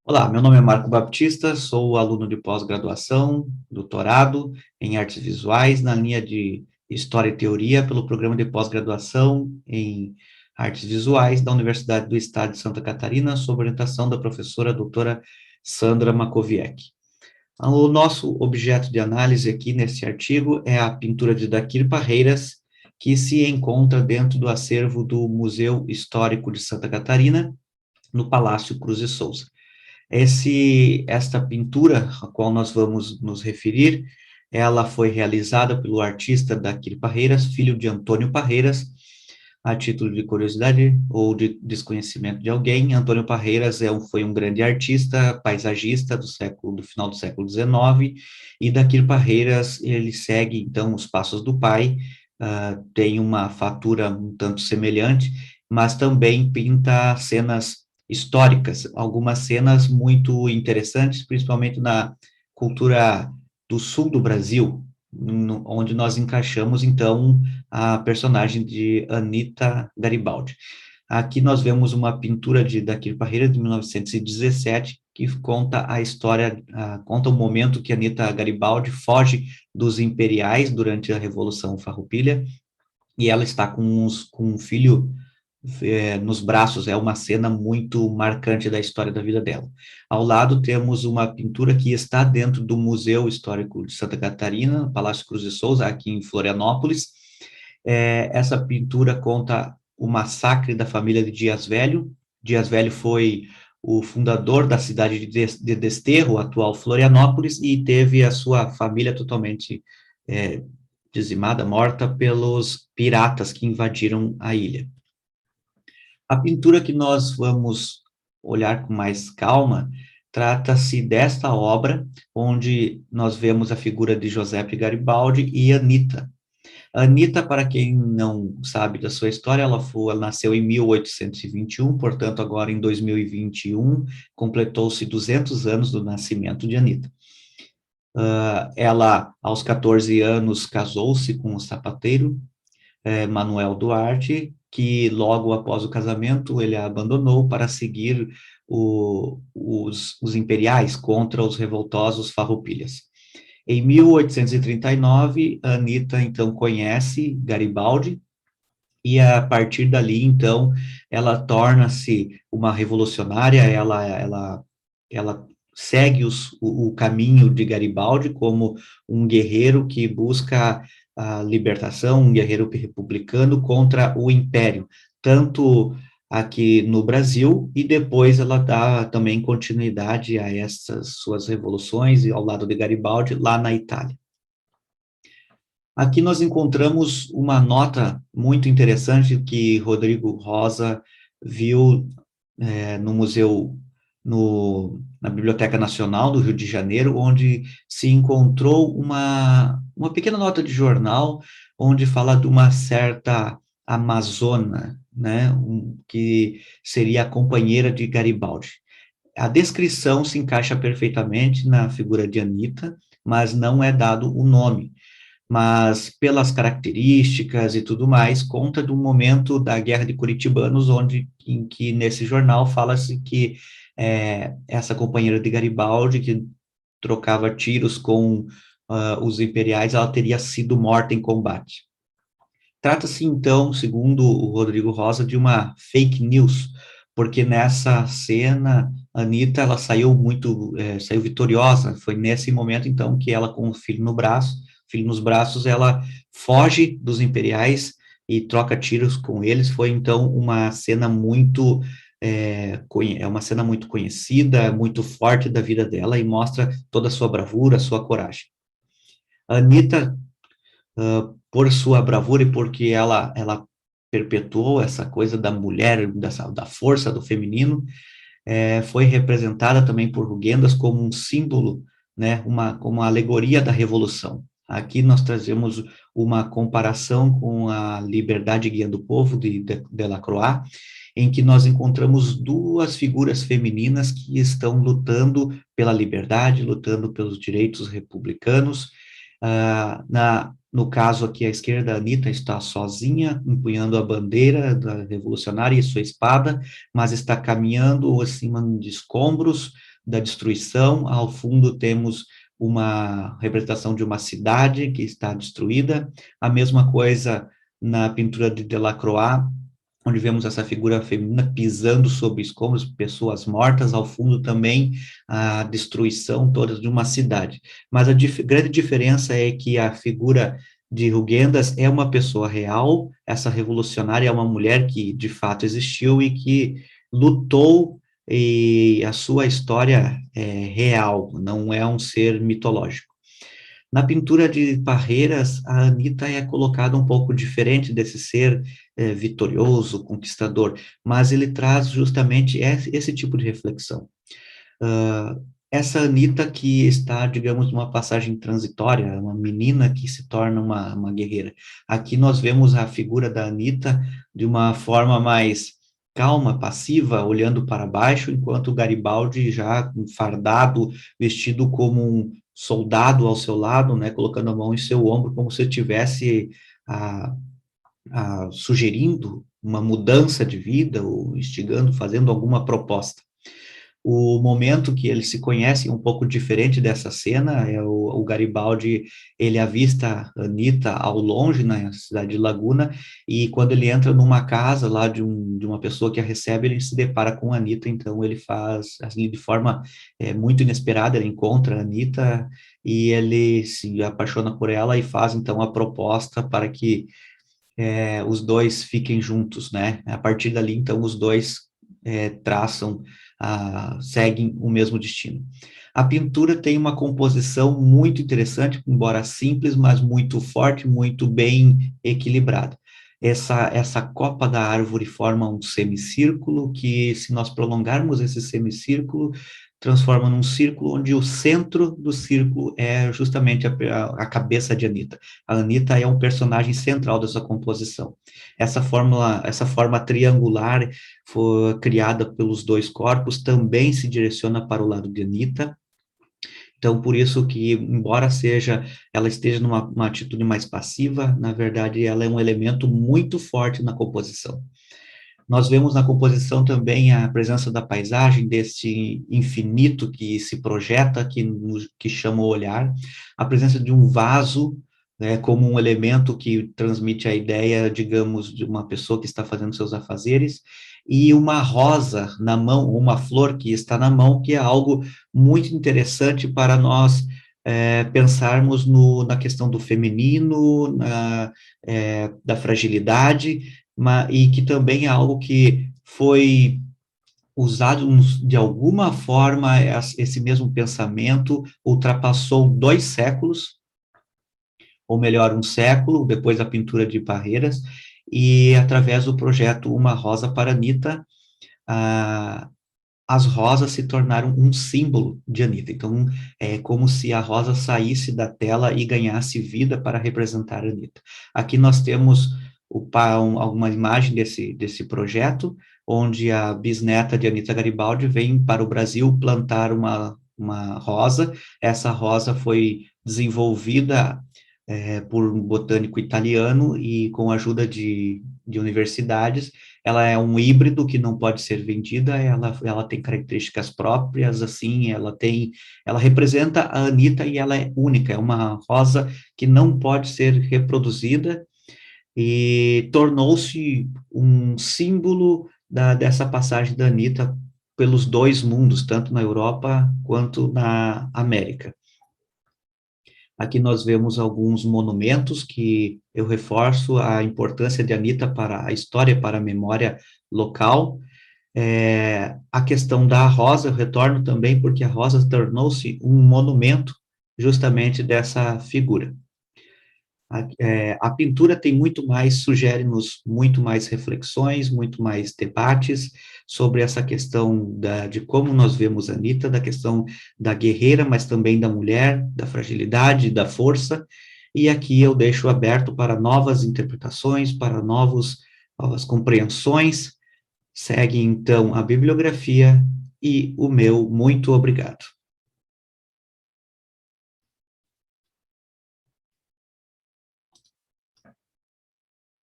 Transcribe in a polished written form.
Olá, meu nome é Marco Baptista, sou aluno de pós-graduação, doutorado em artes visuais na linha de História e Teoria pelo programa de pós-graduação em artes visuais da Universidade do Estado de Santa Catarina, sob orientação da professora doutora Sandra Makowiecki. O nosso objeto de análise aqui nesse artigo é a pintura de Daquir Parreiras, que se encontra dentro do acervo do Museu Histórico de Santa Catarina, no Palácio Cruz de Souza. Esta pintura, a qual nós vamos nos referir, ela foi realizada pelo artista Daquir Parreiras, filho de Antônio Parreiras. A título de curiosidade ou de desconhecimento de alguém, Antônio Parreiras foi um grande artista, paisagista do final do século XIX, e Daquir Parreiras, ele segue, então, os passos do pai, tem uma fatura um tanto semelhante, mas também pinta cenas históricas, algumas cenas muito interessantes, principalmente na cultura do sul do Brasil, onde nós encaixamos, então, a personagem de Anita Garibaldi. Aqui nós vemos uma pintura de Daquir Parreira, de 1917, que conta a história, conta o momento que Anita Garibaldi foge dos imperiais durante a Revolução Farroupilha, e ela está com um filho nos braços. É uma cena muito marcante da história da vida dela. Ao lado temos uma pintura que está dentro do Museu Histórico de Santa Catarina, Palácio Cruz de Souza, aqui em Florianópolis. Essa pintura conta o massacre da família de Dias Velho. Dias Velho foi o fundador da cidade de Desterro, atual Florianópolis, e teve a sua família totalmente dizimada, morta pelos piratas que invadiram a ilha. A pintura que nós vamos olhar com mais calma trata-se desta obra, onde nós vemos a figura de Giuseppe Garibaldi e Anita. Anita, para quem não sabe da sua história, ela nasceu em 1821, portanto, agora em 2021, completou-se 200 anos do nascimento de Anita. Ela, aos 14 anos, casou-se com o sapateiro, Manuel Duarte, que logo após o casamento ele a abandonou para seguir os imperiais contra os revoltosos farroupilhas. Em 1839, a Anita, então, conhece Garibaldi, e a partir dali, então, ela torna-se uma revolucionária, ela segue o caminho de Garibaldi como um guerreiro que busca a libertação, um guerreiro republicano contra o império, tanto aqui no Brasil, e depois ela dá também continuidade a essas suas revoluções, e ao lado de Garibaldi, lá na Itália. Aqui nós encontramos uma nota muito interessante que Rodrigo Rosa viu no museu, na Biblioteca Nacional do Rio de Janeiro, onde se encontrou uma pequena nota de jornal, onde fala de uma certa amazona, né, que seria a companheira de Garibaldi. A descrição se encaixa perfeitamente na figura de Anita, mas não é dado o nome. Mas pelas características e tudo mais, conta do momento da Guerra de Curitibanos, em que nesse jornal fala-se que essa companheira de Garibaldi, que trocava tiros com os imperiais, ela teria sido morta em combate. Trata-se, então, segundo o Rodrigo Rosa, de uma fake news, porque nessa cena, a Anita, ela saiu saiu vitoriosa. Foi nesse momento, então, que ela, com o filho nos braços, ela foge dos imperiais e troca tiros com eles. Foi, então, uma cena uma cena muito conhecida, muito forte da vida dela, e mostra toda a sua bravura, a sua coragem. A Anita, por sua bravura e porque ela perpetuou essa coisa da mulher, da força do feminino, foi representada também por Rugendas como um símbolo, né, como uma alegoria da revolução. Aqui nós trazemos uma comparação com a Liberdade Guiando o Povo, de Delacroix, em que nós encontramos duas figuras femininas que estão lutando pela liberdade, lutando pelos direitos republicanos. No caso aqui à esquerda, a Anita está sozinha, empunhando a bandeira da revolucionária e sua espada, mas está caminhando acima de escombros, da destruição, ao fundo temos uma representação de uma cidade que está destruída, a mesma coisa na pintura de Delacroix, onde vemos essa figura feminina pisando sobre escombros, pessoas mortas, ao fundo também a destruição toda de uma cidade. Mas a grande diferença é que a figura de Rugendas é uma pessoa real, essa revolucionária é uma mulher que de fato existiu e que lutou, e a sua história é real, não é um ser mitológico. Na pintura de Parreiras, a Anitta é colocada um pouco diferente desse ser vitorioso, conquistador, mas ele traz justamente esse tipo de reflexão. Essa Anitta que está, digamos, numa passagem transitória, uma menina que se torna uma guerreira. Aqui nós vemos a figura da Anitta de uma forma mais calma, passiva, olhando para baixo, enquanto o Garibaldi já fardado, vestido como um soldado ao seu lado, né, colocando a mão em seu ombro, como se estivesse sugerindo uma mudança de vida, ou instigando, fazendo alguma proposta. O momento que eles se conhecem, um pouco diferente dessa cena, é o Garibaldi, ele avista a Anitta ao longe, na cidade de Laguna, e quando ele entra numa casa lá de uma pessoa que a recebe, ele se depara com a Anitta, então ele faz, assim, de forma muito inesperada, ele encontra a Anitta, e ele se apaixona por ela e faz, então, a proposta para que os dois fiquem juntos, né? A partir dali, então, os dois seguem o mesmo destino. A pintura tem uma composição muito interessante, embora simples, mas muito forte, muito bem equilibrada. Essa copa da árvore forma um semicírculo, que se nós prolongarmos esse semicírculo, transforma num círculo onde o centro do círculo é justamente a cabeça de Anitta. A Anitta é um personagem central dessa composição. Essa forma triangular foi criada pelos dois corpos, também se direciona para o lado de Anitta. Então, por isso que, embora ela esteja numa atitude mais passiva, na verdade, ela é um elemento muito forte na composição. Nós vemos na composição também a presença da paisagem, desse infinito que se projeta, que chama o olhar, a presença de um vaso, né, como um elemento que transmite a ideia, digamos, de uma pessoa que está fazendo seus afazeres, e uma rosa na mão, uma flor que está na mão, que é algo muito interessante para nós pensarmos na questão do feminino, da fragilidade, e que também é algo que foi usado de alguma forma, esse mesmo pensamento ultrapassou 2 séculos, ou melhor, 1 século, depois da pintura de Parreiras, e através do projeto Uma Rosa para Anitta, as rosas se tornaram um símbolo de Anitta. Então, é como se a rosa saísse da tela e ganhasse vida para representar a Anitta. Aqui nós temos alguma imagem desse projeto, onde a bisneta de Anitta Garibaldi vem para o Brasil plantar uma rosa. Essa rosa foi desenvolvida por um botânico italiano e com a ajuda de universidades. Ela é um híbrido que não pode ser vendida, ela tem características próprias, assim, ela representa a Anitta e ela é única, é uma rosa que não pode ser reproduzida, e tornou-se um símbolo dessa passagem da Anitta pelos 2 mundos, tanto na Europa quanto na América. Aqui nós vemos alguns monumentos que eu reforço a importância de Anitta para a história, para a memória local. A questão da rosa, eu retorno também, porque a rosa tornou-se um monumento justamente dessa figura. A pintura tem muito mais, sugere-nos muito mais reflexões, muito mais debates sobre essa questão de como nós vemos a Anitta, da questão da guerreira, mas também da mulher, da fragilidade, da força, e aqui eu deixo aberto para novas interpretações, para novas compreensões. Segue, então, a bibliografia e o meu muito obrigado.